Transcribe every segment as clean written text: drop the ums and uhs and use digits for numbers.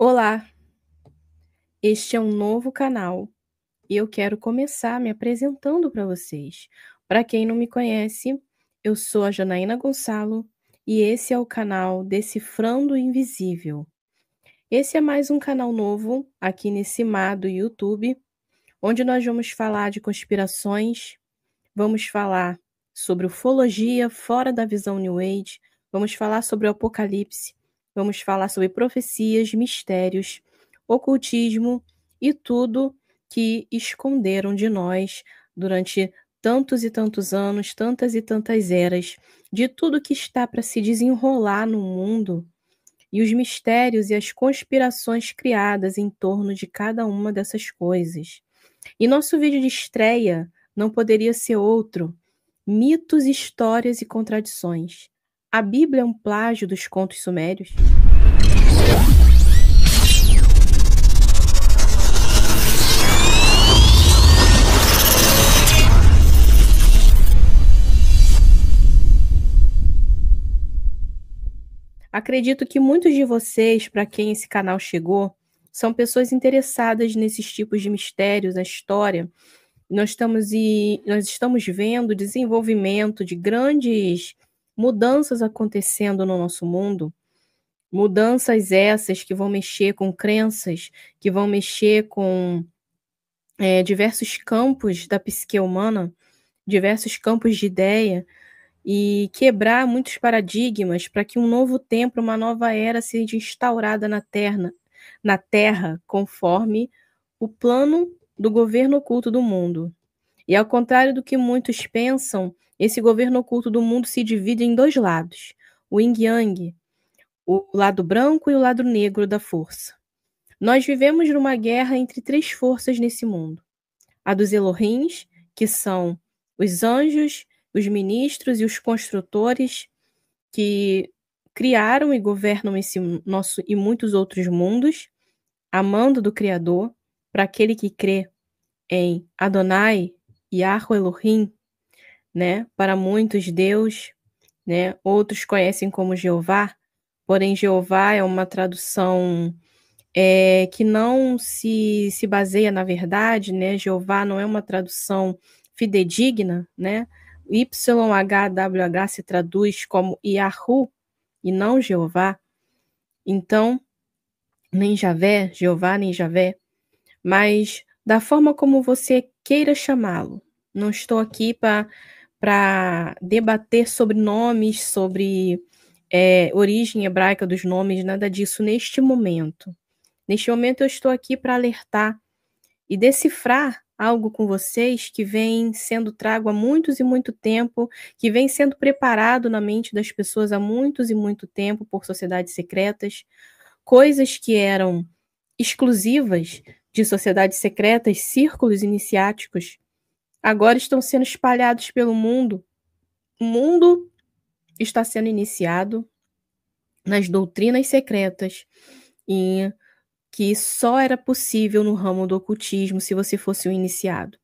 Olá, este é um novo canal e eu quero começar me apresentando para vocês. Para quem não me conhece, eu sou a Janaína Gonçalo e esse é o canal Decifrando o Invisível. Esse é mais um canal novo aqui nesse mar do YouTube, onde nós vamos falar de conspirações, vamos falar sobre ufologia fora da visão New Age, vamos falar sobre o apocalipse, vamos falar sobre profecias, mistérios, ocultismo e tudo que esconderam de nós durante tantos e tantos anos, tantas e tantas eras, de tudo que está para se desenrolar no mundo e os mistérios e as conspirações criadas em torno de cada uma dessas coisas. E nosso vídeo de estreia não poderia ser outro: mitos, histórias e contradições. A Bíblia é um plágio dos contos sumérios? Acredito que muitos de vocês, para quem esse canal chegou, são pessoas interessadas nesses tipos de mistérios, na história. Nós estamos vendo o desenvolvimento de grandes mudanças acontecendo no nosso mundo, mudanças essas que vão mexer com crenças, que vão mexer com diversos campos da psique humana, diversos campos de ideia, e quebrar muitos paradigmas para que um novo tempo, uma nova era seja instaurada na Terra, conforme o plano do governo oculto do mundo. E ao contrário do que muitos pensam, esse governo oculto do mundo se divide em dois lados: o yin yang, o lado branco e o lado negro da força. Nós vivemos numa guerra entre três forças nesse mundo: a dos Elohims, que são os anjos, os ministros e os construtores que criaram e governam esse nosso e muitos outros mundos, amando do Criador, para aquele que crê em Adonai, Yahweh Elohim, né? Para muitos Deus, né? Outros conhecem como Jeová, porém Jeová é uma tradução que não se baseia na verdade, né? Jeová não é uma tradução fidedigna, né? YHWH se traduz como Yahu e não Jeová. Então, nem Javé, Jeová nem Javé, mas da forma como você queira chamá-lo. Não estou aqui para debater sobre nomes, sobre origem hebraica dos nomes, nada disso neste momento. Neste momento eu estou aqui para alertar e decifrar algo com vocês que vem sendo trago há muitos e muito tempo, que vem sendo preparado na mente das pessoas há muitos e muito tempo por sociedades secretas, coisas que eram exclusivas de sociedades secretas, círculos iniciáticos, agora estão sendo espalhados pelo mundo. O mundo está sendo iniciado nas doutrinas secretas e que só era possível no ramo do ocultismo se você fosse um iniciado.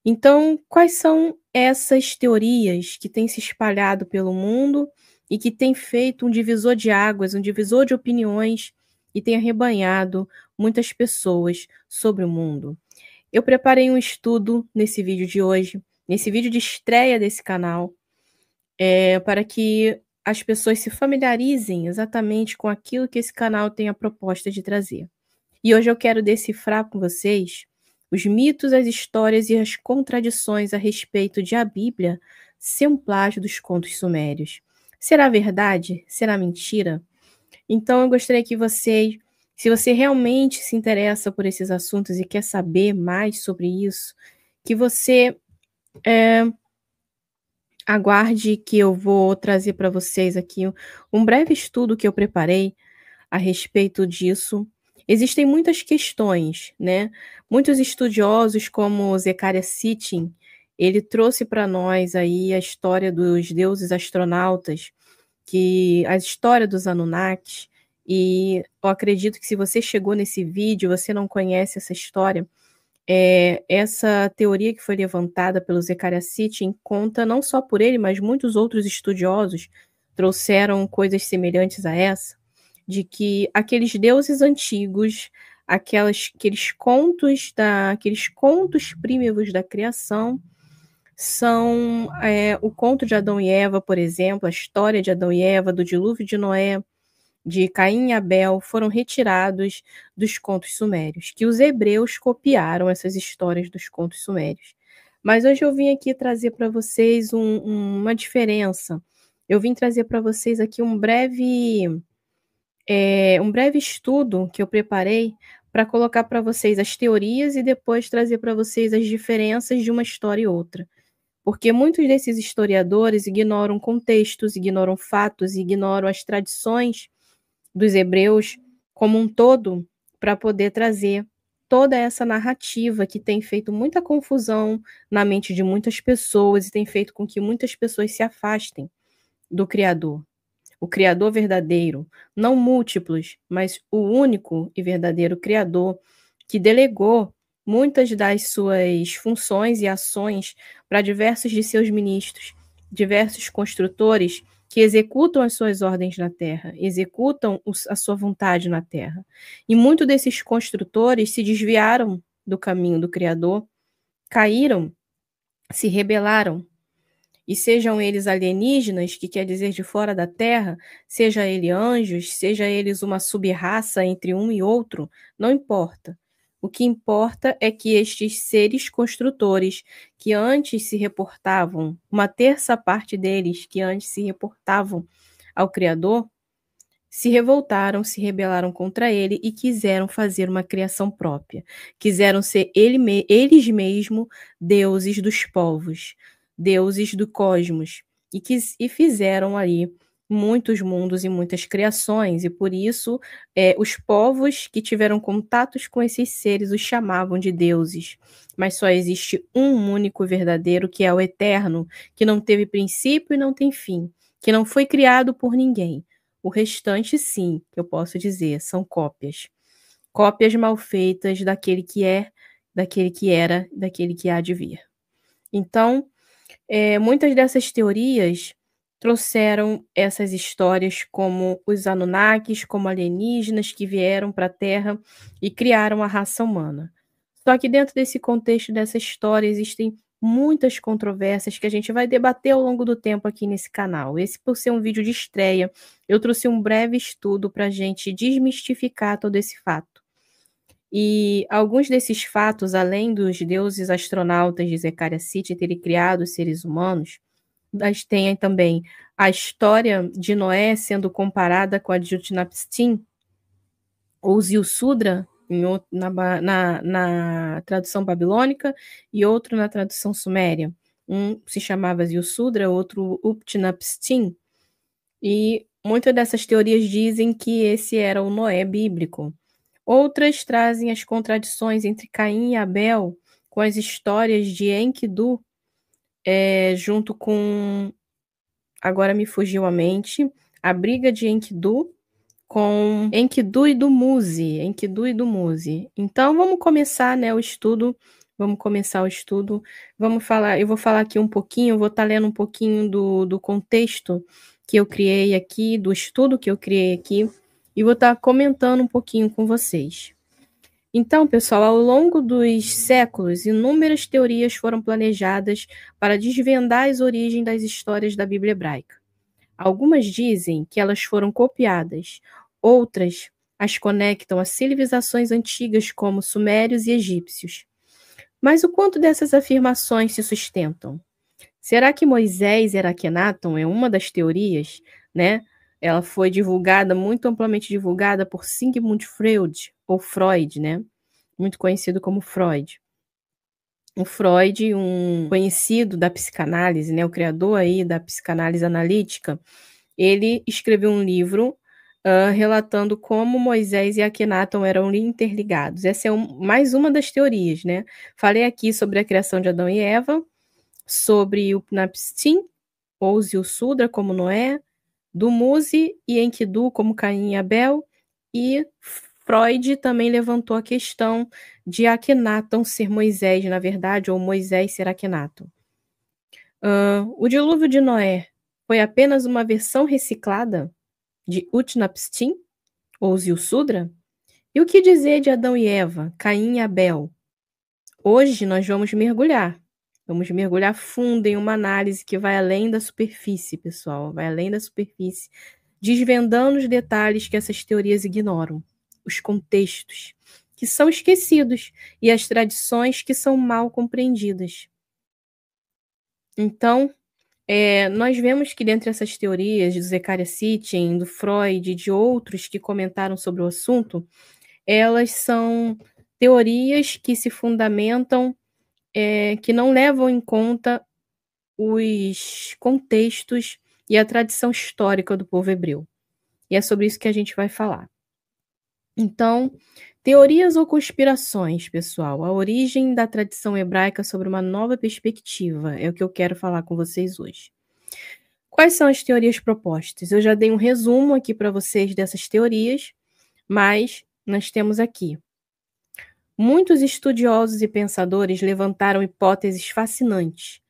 Então, quais são essas teorias que têm se espalhado pelo mundo e que têm feito um divisor de águas, um divisor de opiniões e têm arrebanhado muitas pessoas sobre o mundo? Eu preparei um estudo nesse vídeo de hoje, nesse vídeo de estreia desse canal, para que as pessoas se familiarizem exatamente com aquilo que esse canal tem a proposta de trazer. E hoje eu quero decifrar com vocês os mitos, as histórias e as contradições a respeito de a Bíblia ser um plágio dos contos sumérios. Será verdade? Será mentira? Então eu gostaria que vocês, se você realmente se interessa por esses assuntos e quer saber mais sobre isso, que você aguarde que eu vou trazer para vocês aqui um breve estudo que eu preparei a respeito disso. Existem muitas questões, né? Muitos estudiosos, como Zecharia Sitchin, ele trouxe para nós aí a história dos deuses astronautas, a história dos Anunnakis, e eu acredito que se você chegou nesse vídeo, você não conhece essa história, essa teoria que foi levantada pelo Zecharia Sitchin conta não só por ele, mas muitos outros estudiosos trouxeram coisas semelhantes a essa, de que aqueles deuses antigos, aqueles contos primevos da criação são, o conto de Adão e Eva, por exemplo, a história de Adão e Eva, do dilúvio de Noé, de Caim e Abel, foram retirados dos contos sumérios, que os hebreus copiaram essas histórias dos contos sumérios. Mas hoje eu vim aqui trazer para vocês uma diferença. Eu vim trazer para vocês aqui um breve estudo que eu preparei para colocar para vocês as teorias e depois trazer para vocês as diferenças de uma história e outra. Porque muitos desses historiadores ignoram contextos, ignoram fatos, ignoram as tradições dos hebreus como um todo para poder trazer toda essa narrativa que tem feito muita confusão na mente de muitas pessoas e tem feito com que muitas pessoas se afastem do Criador. O Criador verdadeiro, não múltiplos, mas o único e verdadeiro Criador que delegou muitas das suas funções e ações para diversos de seus ministros, diversos construtores que executam as suas ordens na terra, executam a sua vontade na terra. E muitos desses construtores se desviaram do caminho do Criador, caíram, se rebelaram, e sejam eles alienígenas, que quer dizer de fora da Terra, seja ele anjos, seja eles uma sub-raça entre um e outro, não importa. O que importa é que estes seres construtores, que antes se reportavam, uma terça parte deles que antes se reportavam ao Criador, se revoltaram, se rebelaram contra ele e quiseram fazer uma criação própria. Quiseram ser eles mesmos deuses dos povos, deuses do cosmos, e fizeram ali muitos mundos e muitas criações, e por isso os povos que tiveram contatos com esses seres os chamavam de deuses. Mas só existe um único verdadeiro, que é o eterno, que não teve princípio e não tem fim, que não foi criado por ninguém. O restante, sim, que eu posso dizer, são cópias. Cópias mal feitas daquele que é, daquele que era, daquele que há de vir. Então, muitas dessas teorias trouxeram essas histórias como os Anunnakis, como alienígenas que vieram para a Terra e criaram a raça humana. Só que dentro desse contexto dessa história existem muitas controvérsias que a gente vai debater ao longo do tempo aqui nesse canal. Esse, por ser um vídeo de estreia, eu trouxe um breve estudo para a gente desmistificar todo esse fato. E alguns desses fatos, além dos deuses astronautas de Zecharia Sitchin terem criado os seres humanos, mas tem também a história de Noé sendo comparada com a de Utnapishtim, ou Ziusudra, na tradução babilônica, e outro na tradução suméria. Um se chamava Ziusudra, outro Utnapishtim, e muitas dessas teorias dizem que esse era o Noé bíblico. Outras trazem as contradições entre Caim e Abel, com as histórias de Enkidu, junto com, agora me fugiu a mente, a briga de Enkidu com Enkidu e Dumuzi, Então vamos começar, né, o estudo. Vamos começar o estudo. Eu vou falar aqui um pouquinho, vou estar lendo um pouquinho do contexto que eu criei aqui, do estudo que eu criei aqui, e vou estar comentando um pouquinho com vocês. Então, pessoal, ao longo dos séculos, inúmeras teorias foram planejadas para desvendar as origens das histórias da Bíblia hebraica. Algumas dizem que elas foram copiadas, outras as conectam a civilizações antigas como sumérios e egípcios. Mas o quanto dessas afirmações se sustentam? Será que Moisés era Akhenaton? É uma das teorias, né? Ela foi divulgada, muito amplamente divulgada por Sigmund Freud, ou Freud, né? Muito conhecido como Freud. O Freud, um conhecido da psicanálise, né? O criador aí da psicanálise analítica, ele escreveu um livro relatando como Moisés e Akhenaton eram interligados. Essa é mais uma das teorias, né? Falei aqui sobre a criação de Adão e Eva, sobre o Utnapishtim, ou Ziusudra, como Noé, Dumuzi e Enkidu, como Caim e Abel, e Freud também levantou a questão de Akhenaton ser Moisés, na verdade, ou Moisés ser Akhenaton. O dilúvio de Noé foi apenas uma versão reciclada de Utnapishtim? ou Zilsudra? E o que dizer de Adão e Eva, Caim e Abel? Hoje nós vamos mergulhar fundo em uma análise que vai além da superfície, pessoal, vai além da superfície, desvendando os detalhes que essas teorias ignoram, os contextos que são esquecidos e as tradições que são mal compreendidas. Então, nós vemos que dentre essas teorias do Zecharia Sitchin, do Freud e de outros que comentaram sobre o assunto, elas são teorias que se fundamentam, que não levam em conta os contextos e a tradição histórica do povo hebreu. E é sobre isso que a gente vai falar. Então, teorias ou conspirações, pessoal? A origem da tradição hebraica sobre uma nova perspectiva é o que eu quero falar com vocês hoje. Quais são as teorias propostas? Eu já dei um resumo aqui para vocês dessas teorias, mas nós temos aqui. Muitos estudiosos e pensadores levantaram hipóteses fascinantes,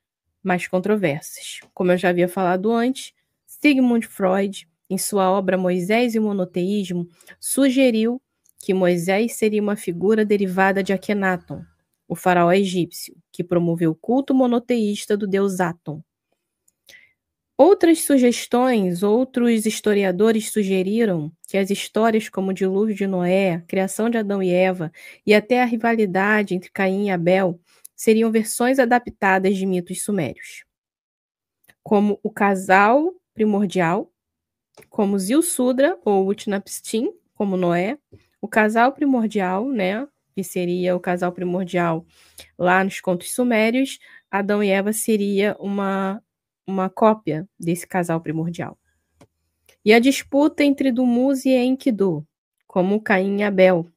mas controversas. Como eu já havia falado antes, Sigmund Freud, em sua obra Moisés e o Monoteísmo, sugeriu que Moisés seria uma figura derivada de Akhenaton, o faraó egípcio, que promoveu o culto monoteísta do deus Aton. Outras sugestões, outros historiadores sugeriram que as histórias como o dilúvio de Noé, a criação de Adão e Eva e até a rivalidade entre Caim e Abel seriam versões adaptadas de mitos sumérios, como o casal primordial, como Zilsudra ou Utnapishtim, como Noé, o casal primordial, né, que seria o casal primordial lá nos contos sumérios, Adão e Eva seria uma cópia desse casal primordial. E a disputa entre Dumuzi e Enkidu, como Caim e Abel.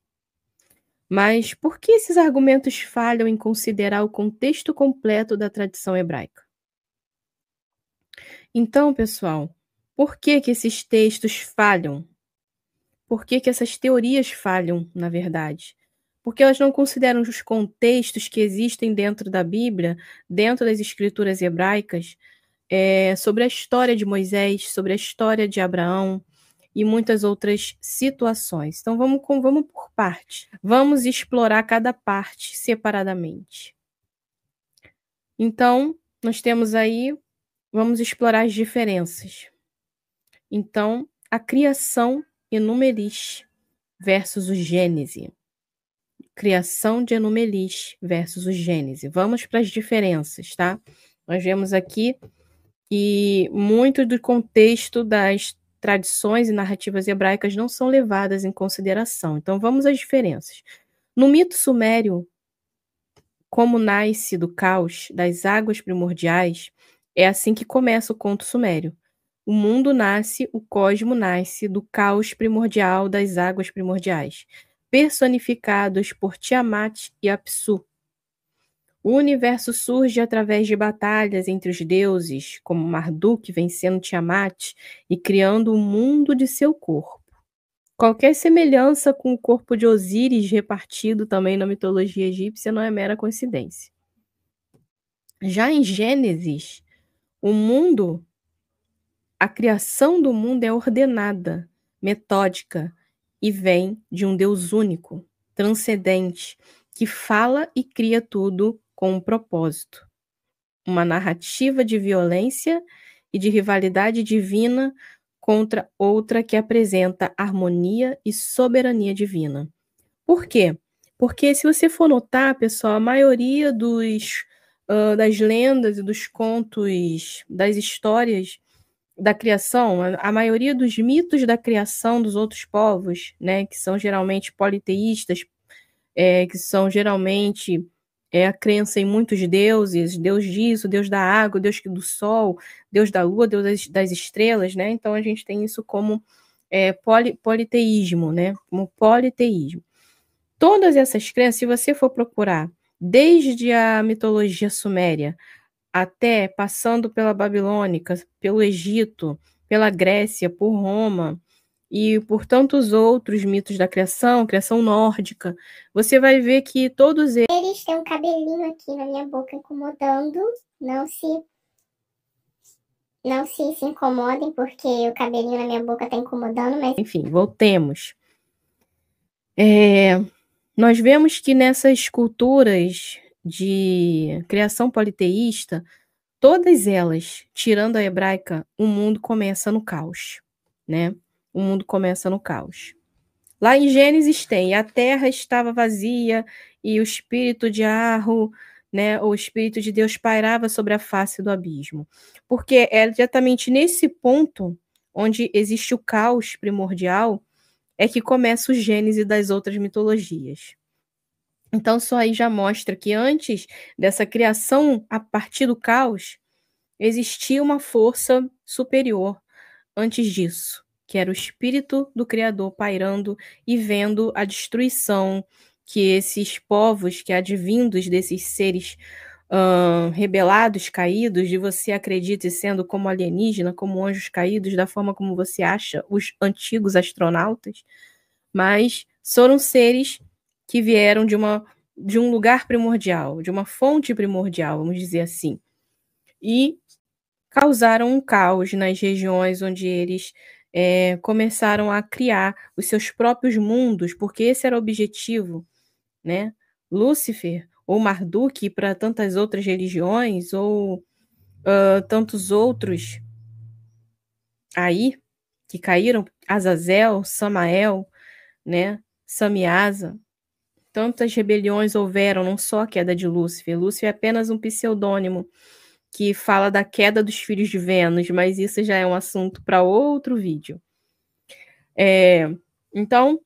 Mas por que esses argumentos falham em considerar o contexto completo da tradição hebraica? Então, pessoal, por que esses textos falham? Por que essas teorias falham, na verdade? Porque elas não consideram os contextos que existem dentro da Bíblia, dentro das escrituras hebraicas, sobre a história de Moisés, sobre a história de Abraão e muitas outras situações. Então, vamos por partes. Vamos explorar cada parte separadamente. Então, nós temos aí, vamos explorar as diferenças. Então, a criação Enumeris versus o Gênese. Criação de Enumeris versus o Gênese. Vamos para as diferenças, tá? Nós vemos aqui que muito do contexto das tradições e narrativas hebraicas não são levadas em consideração. Então, vamos às diferenças. No mito sumério, como nasce do caos, das águas primordiais, é assim que começa o conto sumério. O mundo nasce, o cosmo nasce do caos primordial das águas primordiais, personificados por Tiamat e Apsu. O universo surge através de batalhas entre os deuses, como Marduk vencendo Tiamat e criando o mundo de seu corpo. Qualquer semelhança com o corpo de Osíris repartido também na mitologia egípcia não é mera coincidência. Já em Gênesis, a criação do mundo é ordenada, metódica e vem de um Deus único, transcendente, que fala e cria tudo com um propósito. Uma narrativa de violência e de rivalidade divina contra outra que apresenta harmonia e soberania divina. Por quê? Porque se você for notar, pessoal, a maioria das lendas e dos contos, das histórias da criação, a maioria dos mitos da criação dos outros povos, né, que são geralmente politeístas, que são geralmente a crença em muitos deuses, Deus disso, Deus da água, Deus do sol, Deus da lua, Deus das estrelas, né? Então a gente tem isso como politeísmo, né? Como politeísmo. Todas essas crenças, se você for procurar, desde a mitologia suméria até passando pela babilônica, pelo Egito, pela Grécia, por Roma e por tantos outros mitos da criação nórdica, você vai ver que todos eles têm um cabelinho aqui na minha boca incomodando. Não se incomodem, porque o cabelinho na minha boca tá incomodando, mas... Enfim, voltemos. Nós vemos que nessas culturas de criação politeísta, todas elas, tirando a hebraica, o mundo começa no caos, né? O mundo começa no caos. Lá em Gênesis tem: a terra estava vazia e o espírito de Arro, né, o espírito de Deus pairava sobre a face do abismo. Porque é exatamente nesse ponto onde existe o caos primordial é que começa o Gênesis das outras mitologias. Então, só aí já mostra que antes dessa criação, a partir do caos, existia uma força superior antes disso, que era o espírito do Criador pairando e vendo a destruição que esses povos, que advindos desses seres rebelados, caídos, de você acredite sendo como alienígena, como anjos caídos, da forma como você acha os antigos astronautas, mas foram seres que vieram de um lugar primordial, de uma fonte primordial, vamos dizer assim, e causaram um caos nas regiões onde eles começaram a criar os seus próprios mundos, porque esse era o objetivo, né? Lúcifer ou Marduk para tantas outras religiões ou tantos outros aí que caíram, Azazel, Samael, né? Samiasa, tantas rebeliões houveram, não só a queda de Lúcifer. Lúcifer é apenas um pseudônimo que fala da queda dos filhos de Vênus, mas isso já é um assunto para outro vídeo. Então,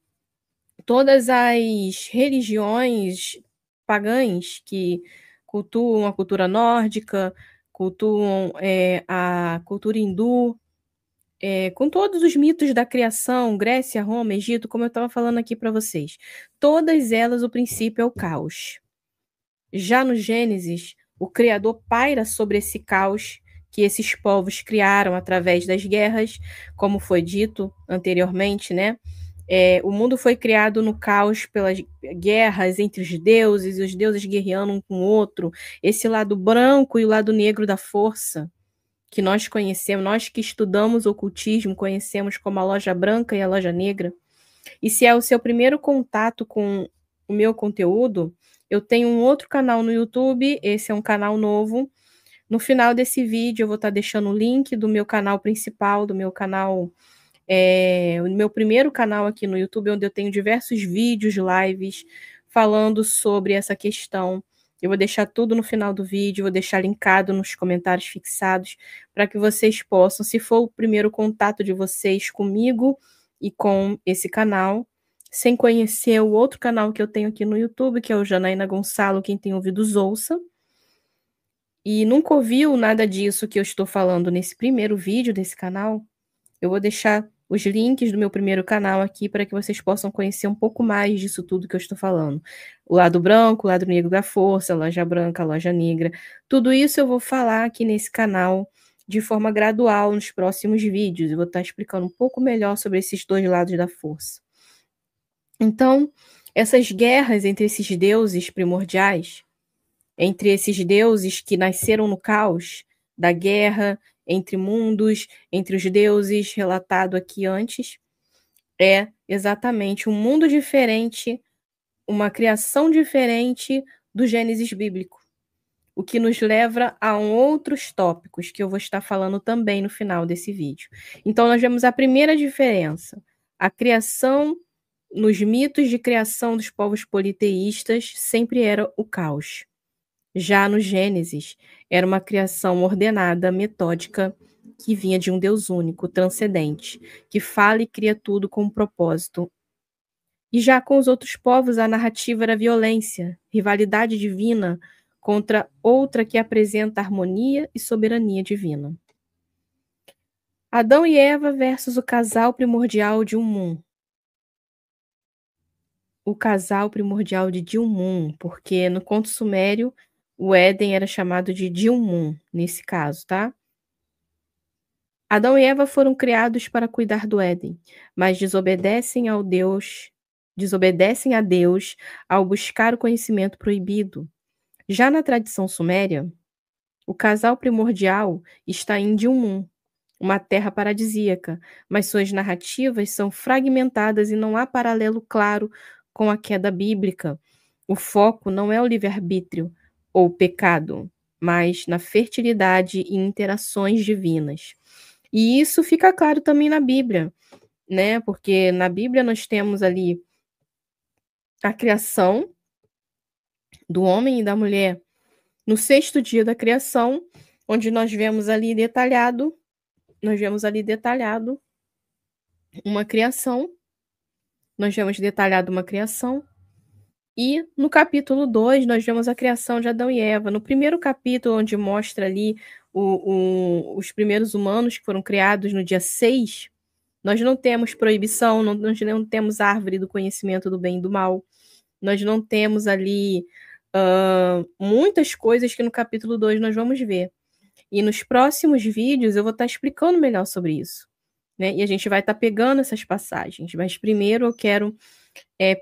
todas as religiões pagãs que cultuam a cultura nórdica, cultuam a cultura hindu, com todos os mitos da criação, Grécia, Roma, Egito, como eu estava falando aqui para vocês, todas elas, o princípio é o caos. Já no Gênesis, o Criador paira sobre esse caos que esses povos criaram através das guerras, como foi dito anteriormente, né? O mundo foi criado no caos pelas guerras entre os deuses, e os deuses guerreando um com o outro, esse lado branco e o lado negro da força, que nós conhecemos, nós que estudamos ocultismo, conhecemos como a loja branca e a loja negra. E se é o seu primeiro contato com o meu conteúdo, eu tenho um outro canal no YouTube, esse é um canal novo. No final desse vídeo eu vou estar deixando o link do meu canal principal, do meu canal, o meu primeiro canal aqui no YouTube, onde eu tenho diversos vídeos, lives, falando sobre essa questão. Eu vou deixar tudo no final do vídeo, vou deixar linkado nos comentários fixados, para que vocês possam, se for o primeiro contato de vocês comigo e com esse canal, sem conhecer o outro canal que eu tenho aqui no YouTube, que é o Janaína Gonçalo, quem tem ouvidos ouça, e nunca ouviu nada disso que eu estou falando nesse primeiro vídeo desse canal, eu vou deixar os links do meu primeiro canal aqui para que vocês possam conhecer um pouco mais disso tudo que eu estou falando. O lado branco, o lado negro da força, a loja branca, a loja negra. Tudo isso eu vou falar aqui nesse canal de forma gradual nos próximos vídeos. Eu vou estar explicando um pouco melhor sobre esses dois lados da força. Então, essas guerras entre esses deuses primordiais, entre esses deuses que nasceram no caos da guerra entre mundos, entre os deuses, relatado aqui antes, é exatamente um mundo diferente, uma criação diferente do Gênesis bíblico, o que nos leva a outros tópicos que eu vou estar falando também no final desse vídeo. Então, nós vemos a primeira diferença, a criação, nos mitos de criação dos povos politeístas, sempre era o caos. Já no Gênesis, era uma criação ordenada, metódica, que vinha de um Deus único, transcendente, que fala e cria tudo com um propósito. E já com os outros povos, a narrativa era violência, rivalidade divina contra outra que apresenta harmonia e soberania divina. Adão e Eva versus o casal primordial de Umun. O casal primordial de Dilmun, porque no conto sumério o Éden era chamado de Dilmun, nesse caso, tá? Adão e Eva foram criados para cuidar do Éden, mas desobedecem a Deus ao buscar o conhecimento proibido. Já na tradição suméria, o casal primordial está em Dilmun, uma terra paradisíaca, mas suas narrativas são fragmentadas e não há paralelo claro com a queda bíblica. O foco não é o livre-arbítrio ou o pecado, mas na fertilidade e interações divinas. E isso fica claro também na Bíblia, né? Porque na Bíblia nós temos ali a criação do homem e da mulher no 6º dia da criação, onde nós vemos ali detalhado uma criação, e no capítulo 2 nós vemos a criação de Adão e Eva. No primeiro capítulo, onde mostra ali os primeiros humanos que foram criados no dia 6, nós não temos proibição, nós não temos árvore do conhecimento do bem e do mal, nós não temos ali muitas coisas que no capítulo 2 nós vamos ver. E nos próximos vídeos eu vou estar explicando melhor sobre isso, né? E a gente vai estar pegando essas passagens. Mas primeiro eu quero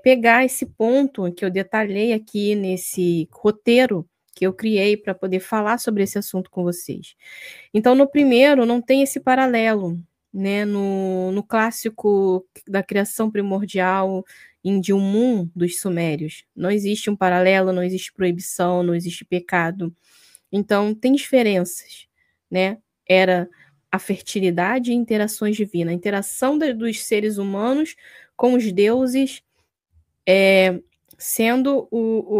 pegar esse ponto que eu detalhei aqui nesse roteiro que eu criei para poder falar sobre esse assunto com vocês. Então, no primeiro, não tem esse paralelo, né? No clássico da criação primordial em Dilmun dos Sumérios. Não existe um paralelo, não existe proibição, não existe pecado. Então, tem diferenças, né? Era a fertilidade e interações divinas, a interação dos seres humanos com os deuses, sendo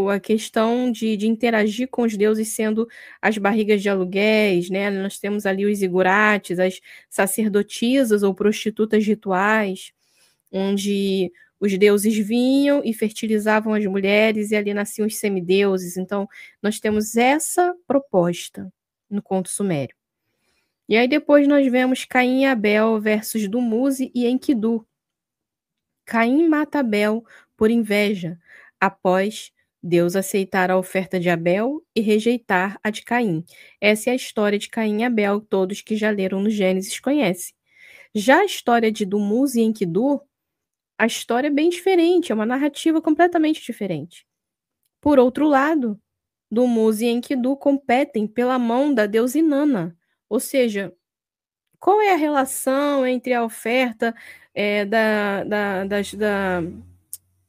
a questão de interagir com os deuses, sendo as barrigas de aluguéis, né? Nós temos ali os zigurates, as sacerdotisas ou prostitutas rituais, onde os deuses vinham e fertilizavam as mulheres e ali nasciam os semideuses. Então, nós temos essa proposta no conto sumério. E aí depois nós vemos Caim e Abel versus Dumuzi e Enkidu. Caim mata Abel por inveja, após Deus aceitar a oferta de Abel e rejeitar a de Caim. Essa é a história de Caim e Abel, todos que já leram no Gênesis conhecem. Já a história de Dumuzi e Enkidu, a história é bem diferente, é uma narrativa completamente diferente. Por outro lado, Dumuzi e Enkidu competem pela mão da deusa Inanna, ou seja, qual é a relação entre a oferta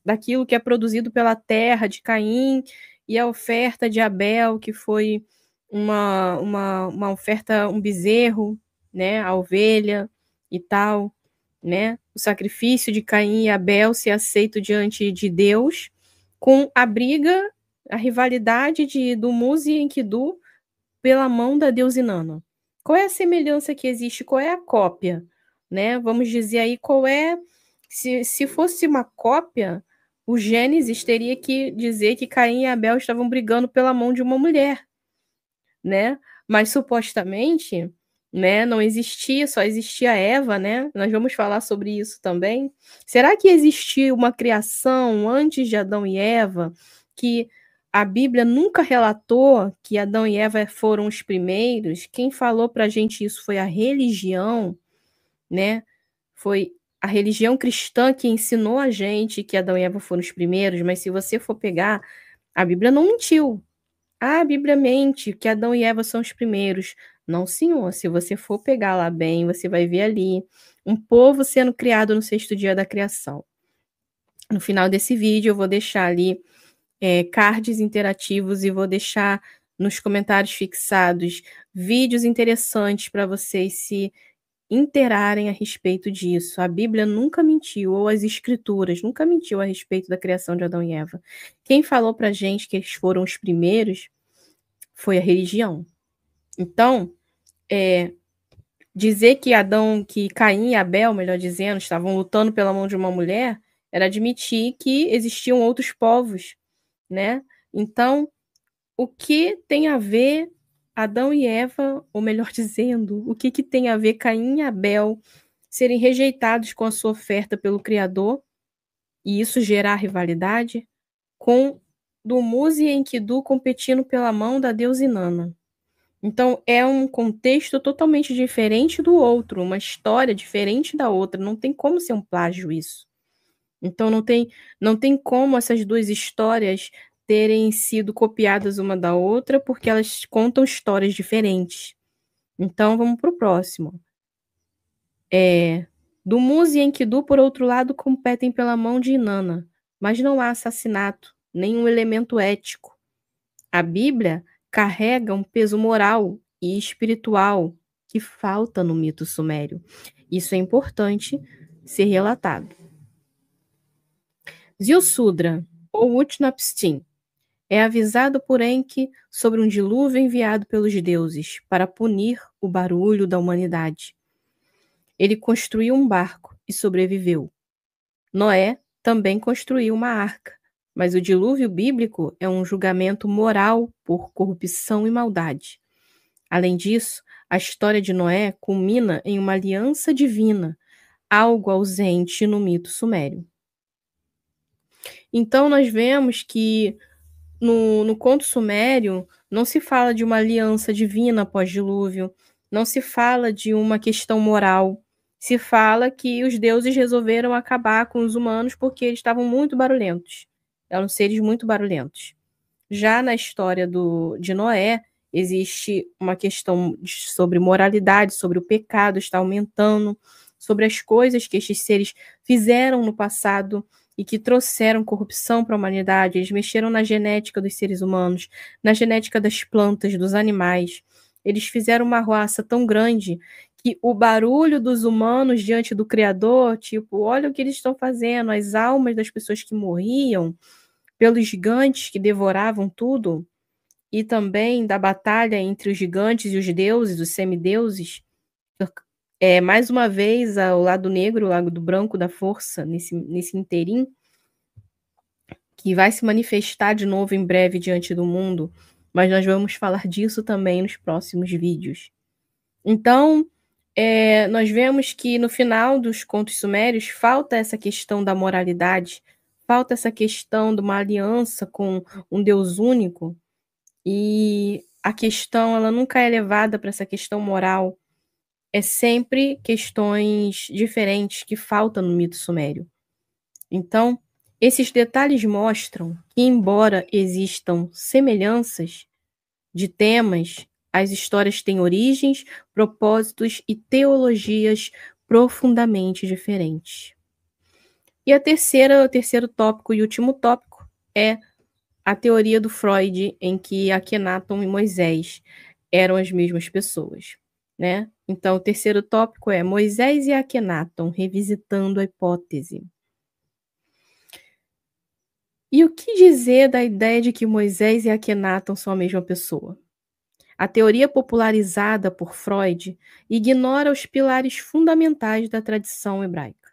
daquilo que é produzido pela terra de Caim e a oferta de Abel, que foi uma oferta, um bezerro, né, a ovelha e tal, né? O sacrifício de Caim e Abel ser aceito diante de Deus, com a briga, a rivalidade de Dumuzi e Enkidu pela mão da deusa Inanna. Qual é a semelhança que existe? Qual é a cópia? Né? Vamos dizer aí qual é... Se fosse uma cópia, o Gênesis teria que dizer que Caim e Abel estavam brigando pela mão de uma mulher, né? Mas supostamente, né, não existia, só existia Eva, né? Nós vamos falar sobre isso também. Será que existiu uma criação antes de Adão e Eva que a Bíblia nunca relatou que Adão e Eva foram os primeiros? Quem falou para a gente isso foi a religião, né? Foi a religião cristã que ensinou a gente que Adão e Eva foram os primeiros, mas se você for pegar, a Bíblia não mentiu. A Bíblia mente que Adão e Eva são os primeiros. Não, senhor. Se você for pegar lá bem, você vai ver ali um povo sendo criado no 6º dia da criação. No final desse vídeo, eu vou deixar ali cards interativos e vou deixar nos comentários fixados vídeos interessantes para vocês se interarem a respeito disso. A Bíblia nunca mentiu, ou as escrituras nunca mentiu a respeito da criação de Adão e Eva. Quem falou pra gente que eles foram os primeiros foi a religião. Então, dizer que Caim e Abel, melhor dizendo, estavam lutando pela mão de uma mulher, era admitir que existiam outros povos, né? Então, o que tem a ver Adão e Eva, ou melhor dizendo, o que tem a ver Caim e Abel serem rejeitados com a sua oferta pelo Criador, e isso gerar rivalidade, com Dumuzi e Enkidu competindo pela mão da deusa Inanna? Então, é um contexto totalmente diferente do outro, uma história diferente da outra, não tem como ser um plágio isso. Então, não tem como essas duas histórias terem sido copiadas uma da outra, porque elas contam histórias diferentes. Então, vamos para o próximo. Dumuzi e Enkidu, por outro lado, competem pela mão de Inanna. mas não há assassinato, nenhum elemento ético. A Bíblia carrega um peso moral e espiritual que falta no mito sumério. Isso é importante ser relatado. Ziusudra, ou Utnapishtim, é avisado por Enki sobre um dilúvio enviado pelos deuses para punir o barulho da humanidade. Ele construiu um barco e sobreviveu. Noé também construiu uma arca, mas o dilúvio bíblico é um julgamento moral por corrupção e maldade. Além disso, a história de Noé culmina em uma aliança divina, algo ausente no mito sumério. Então, nós vemos que no conto sumério não se fala de uma aliança divina pós-dilúvio, não se fala de uma questão moral, se fala que os deuses resolveram acabar com os humanos porque eles estavam muito barulhentos, eram seres muito barulhentos. Já na história de Noé, existe uma questão sobre moralidade, sobre o pecado está aumentando, sobre as coisas que estes seres fizeram no passado e que trouxeram corrupção para a humanidade. Eles mexeram na genética dos seres humanos, na genética das plantas, dos animais. Eles fizeram uma arruaça tão grande que o barulho dos humanos diante do Criador, tipo, olha o que eles estão fazendo, as almas das pessoas que morriam pelos gigantes que devoravam tudo, e também da batalha entre os gigantes e os deuses, os semideuses. Mais uma vez, o lado negro, o lado branco da força, nesse interim, que vai se manifestar de novo em breve diante do mundo, mas nós vamos falar disso também nos próximos vídeos. Então, nós vemos que no final dos contos sumérios falta essa questão da moralidade, falta essa questão de uma aliança com um Deus único, e a questão ela nunca é levada para essa questão moral. É sempre questões diferentes que faltam no mito sumério. Então, esses detalhes mostram que, embora existam semelhanças de temas, as histórias têm origens, propósitos e teologias profundamente diferentes. E o terceiro tópico e último tópico é a teoria do Freud, em que Akhenaton e Moisés eram as mesmas pessoas, né? Então, o terceiro tópico é Moisés e Akhenaton, revisitando a hipótese. E o que dizer da ideia de que Moisés e Akhenaton são a mesma pessoa? A teoria popularizada por Freud ignora os pilares fundamentais da tradição hebraica.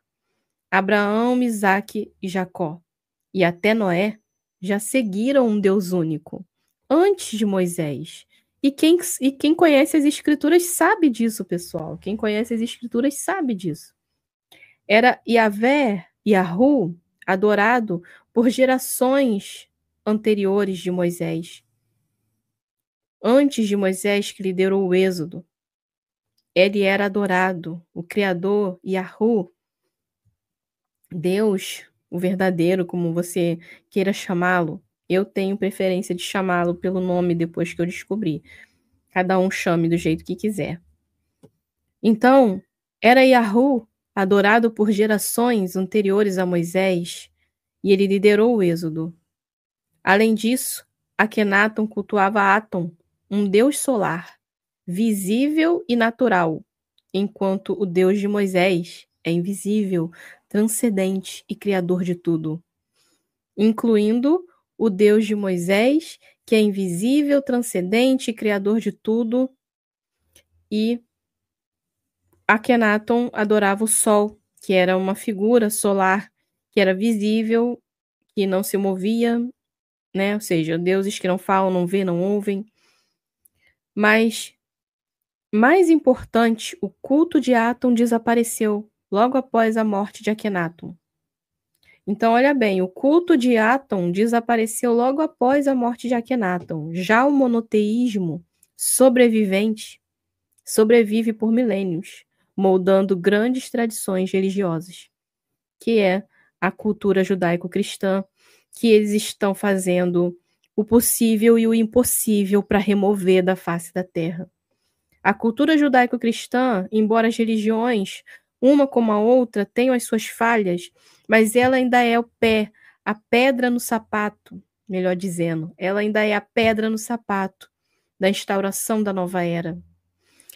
Abraão, Isaque e Jacó, e até Noé, já seguiram um Deus único, antes de Moisés. E quem conhece as Escrituras sabe disso, pessoal. Quem conhece as Escrituras sabe disso. Era Yahvé, Yahu, adorado por gerações anteriores de Moisés. Antes de Moisés, que liderou o Êxodo, ele era adorado, o Criador, Yahu, Deus, o verdadeiro, como você queira chamá-lo. Eu tenho preferência de chamá-lo pelo nome depois que eu descobri. Cada um chame do jeito que quiser. Então, era Yahu, adorado por gerações anteriores a Moisés, e ele liderou o Êxodo. Além disso, Akhenaton cultuava Aton, um deus solar, visível e natural, enquanto o Deus de Moisés é invisível, transcendente e criador de tudo, incluindo o Deus de Moisés, que é invisível, transcendente e criador de tudo, e Akhenaton adorava o Sol, que era uma figura solar, que era visível, que não se movia, né? Ou seja, deuses que não falam, não vê, não ouvem. Mas, mais importante, o culto de Aton desapareceu logo após a morte de Akhenaton. Então, olha bem, o culto de Aton desapareceu logo após a morte de Akhenaton. Já o monoteísmo sobrevivente sobrevive por milênios, moldando grandes tradições religiosas, que é a cultura judaico-cristã, que eles estão fazendo o possível e o impossível para remover da face da terra. A cultura judaico-cristã, embora as religiões, uma como a outra, tenham as suas falhas, mas ela ainda é o pé, a pedra no sapato, melhor dizendo. Ela ainda é a pedra no sapato da instauração da nova era.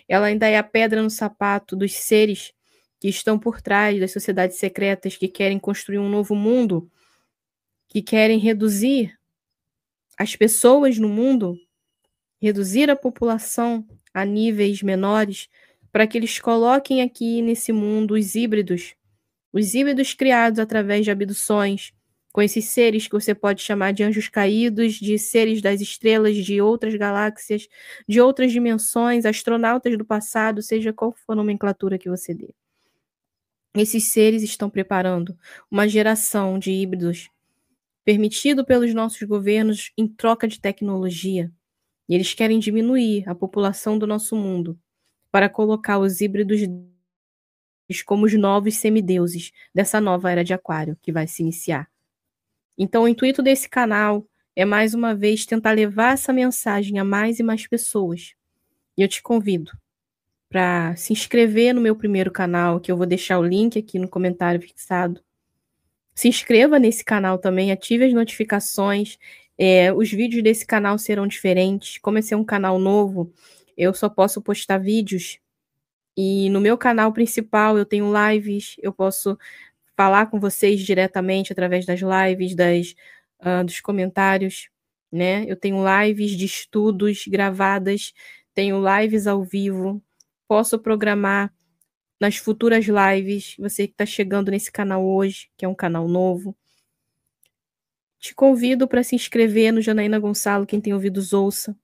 Ela ainda é a pedra no sapato dos seres que estão por trás das sociedades secretas que querem construir um novo mundo, que querem reduzir as pessoas no mundo, reduzir a população a níveis menores, para que eles coloquem aqui nesse mundo os híbridos criados através de abduções, com esses seres que você pode chamar de anjos caídos, de seres das estrelas, de outras galáxias, de outras dimensões, astronautas do passado, seja qual for a nomenclatura que você dê. Esses seres estão preparando uma geração de híbridos permitido pelos nossos governos em troca de tecnologia. E eles querem diminuir a população do nosso mundo para colocar os híbridos como os novos semideuses dessa nova era de Aquário que vai se iniciar. Então, o intuito desse canal é, mais uma vez, tentar levar essa mensagem a mais e mais pessoas. E eu te convido para se inscrever no meu primeiro canal, que eu vou deixar o link aqui no comentário fixado. Se inscreva nesse canal também, ative as notificações. Os vídeos desse canal serão diferentes. Como esse é um canal novo, eu só posso postar vídeos. E no meu canal principal eu tenho lives, eu posso falar com vocês diretamente através das lives, dos comentários, né? Eu tenho lives de estudos gravadas, tenho lives ao vivo, posso programar nas futuras lives, você que está chegando nesse canal hoje, que é um canal novo. Te convido para se inscrever no Janaína Gonçalo, quem tem ouvidos ouça,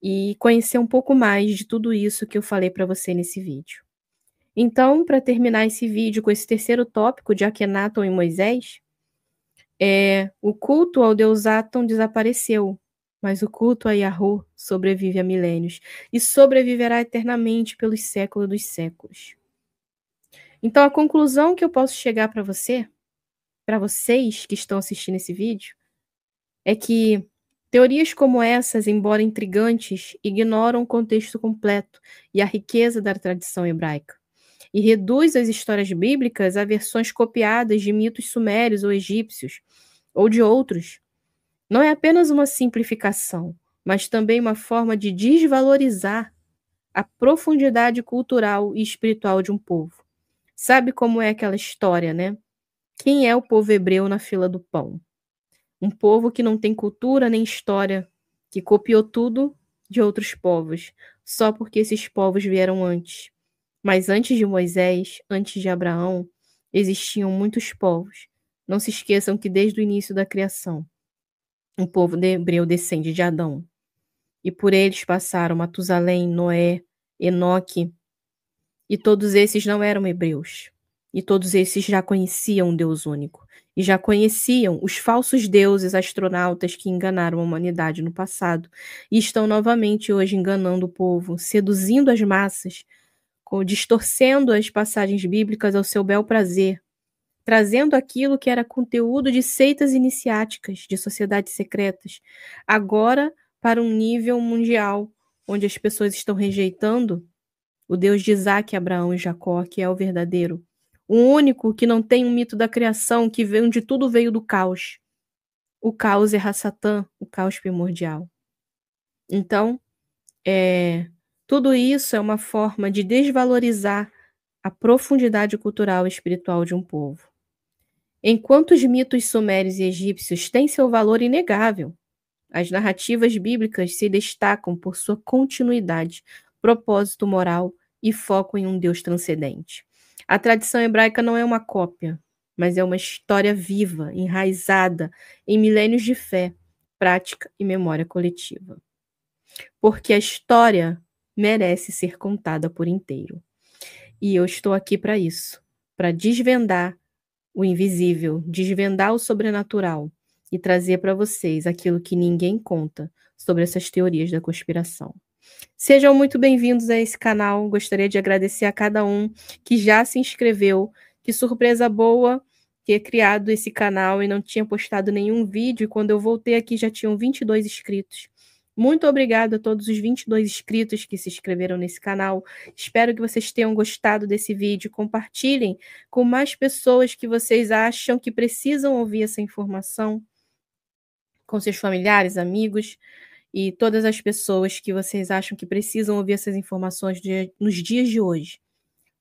e conhecer um pouco mais de tudo isso que eu falei para você nesse vídeo. Então, para terminar esse vídeo com esse terceiro tópico de Akhenaton e Moisés, o culto ao deus Aton desapareceu, mas o culto a Yahweh sobrevive há milênios e sobreviverá eternamente pelos séculos dos séculos. Então, a conclusão que eu posso chegar para vocês que estão assistindo esse vídeo, é que teorias como essas, embora intrigantes, ignoram o contexto completo e a riqueza da tradição hebraica, e reduz as histórias bíblicas a versões copiadas de mitos sumérios ou egípcios, ou de outros. Não é apenas uma simplificação, mas também uma forma de desvalorizar a profundidade cultural e espiritual de um povo. Sabe como é aquela história, né? Quem é o povo hebreu na fila do pão? Um povo que não tem cultura nem história, que copiou tudo de outros povos, só porque esses povos vieram antes. Mas antes de Moisés, antes de Abraão, existiam muitos povos. Não se esqueçam que desde o início da criação, o povo hebreu descende de Adão. E por eles passaram Matusalém, Noé, Enoque. E todos esses não eram hebreus. E todos esses já conheciam um Deus único. E já conheciam os falsos deuses astronautas que enganaram a humanidade no passado. E estão novamente hoje enganando o povo, seduzindo as massas, distorcendo as passagens bíblicas ao seu bel prazer, trazendo aquilo que era conteúdo de seitas iniciáticas, de sociedades secretas, agora para um nível mundial, onde as pessoas estão rejeitando o Deus de Isaac, Abraão e Jacó, que é o verdadeiro, o único que não tem um mito da criação, que veio onde tudo veio do caos. O caos é Ra-Satã, o caos primordial. Então, tudo isso é uma forma de desvalorizar a profundidade cultural e espiritual de um povo. Enquanto os mitos sumérios e egípcios têm seu valor inegável, as narrativas bíblicas se destacam por sua continuidade, propósito moral e foco em um Deus transcendente. A tradição hebraica não é uma cópia, mas é uma história viva, enraizada em milênios de fé, prática e memória coletiva. Porque a história merece ser contada por inteiro. E eu estou aqui para isso, para desvendar o invisível, desvendar o sobrenatural e trazer para vocês aquilo que ninguém conta sobre essas teorias da conspiração. Sejam muito bem-vindos a esse canal. Gostaria de agradecer a cada um que já se inscreveu. Que surpresa boa ter criado esse canal e não tinha postado nenhum vídeo. E quando eu voltei aqui já tinham 22 inscritos. Muito obrigada a todos os 22 inscritos que se inscreveram nesse canal. Espero que vocês tenham gostado desse vídeo. Compartilhem com mais pessoas que vocês acham que precisam ouvir essa informação, com seus familiares, amigos e todas as pessoas que vocês acham que precisam ouvir essas informações nos dias de hoje.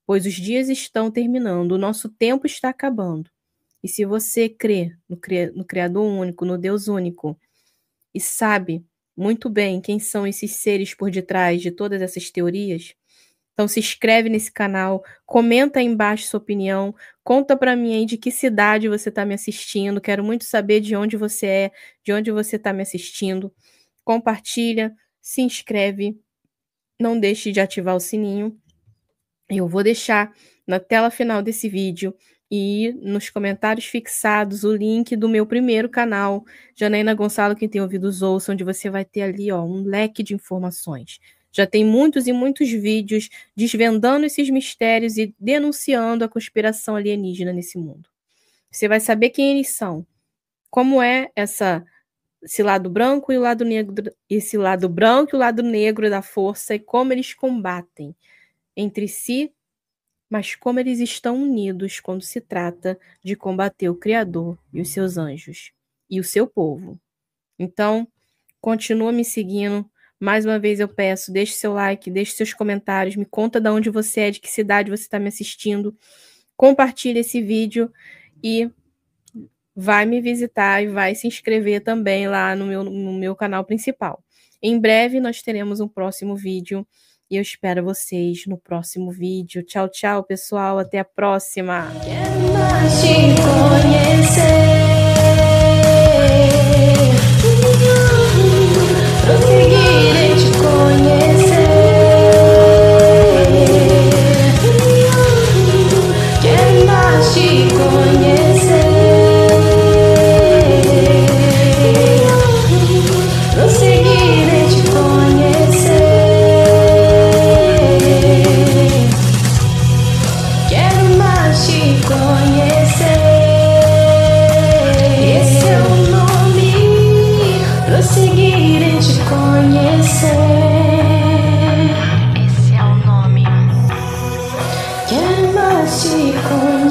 Pois os dias estão terminando, o nosso tempo está acabando. E se você crê no Criador único, no Deus único, e sabe muito bem quem são esses seres por detrás de todas essas teorias, então se inscreve nesse canal, comenta aí embaixo sua opinião, conta para mim aí de que cidade você está me assistindo, quero muito saber de onde você é, de onde você está me assistindo. Compartilha, se inscreve, não deixe de ativar o sininho. Eu vou deixar na tela final desse vídeo e nos comentários fixados o link do meu primeiro canal, Janaína Gonçalo, quem tem ouvidos ouça, onde você vai ter ali um leque de informações. Já tem muitos e muitos vídeos desvendando esses mistérios e denunciando a conspiração alienígena nesse mundo. Você vai saber quem eles são, como é esse lado branco e o lado negro, esse lado branco e o lado negro da força e como eles combatem entre si, mas como eles estão unidos quando se trata de combater o Criador e os seus anjos e o seu povo. Então, continua me seguindo. Mais uma vez eu peço, deixe seu like, deixe seus comentários, me conta de onde você é, de que cidade você está me assistindo. Compartilhe esse vídeo e vai me visitar e vai se inscrever também lá no meu canal principal. Em breve nós teremos um próximo vídeo e eu espero vocês no próximo vídeo. Tchau, tchau, pessoal. Até a próxima. Quero mais te conhecer, prosseguirei te conhecer. Quero mais te conhecer, prosseguirei te conhecer. Quero mais te conhecer. Esse é o nome, prosseguirei te conhecer. Esse é o nome. Quero mais te conhecer.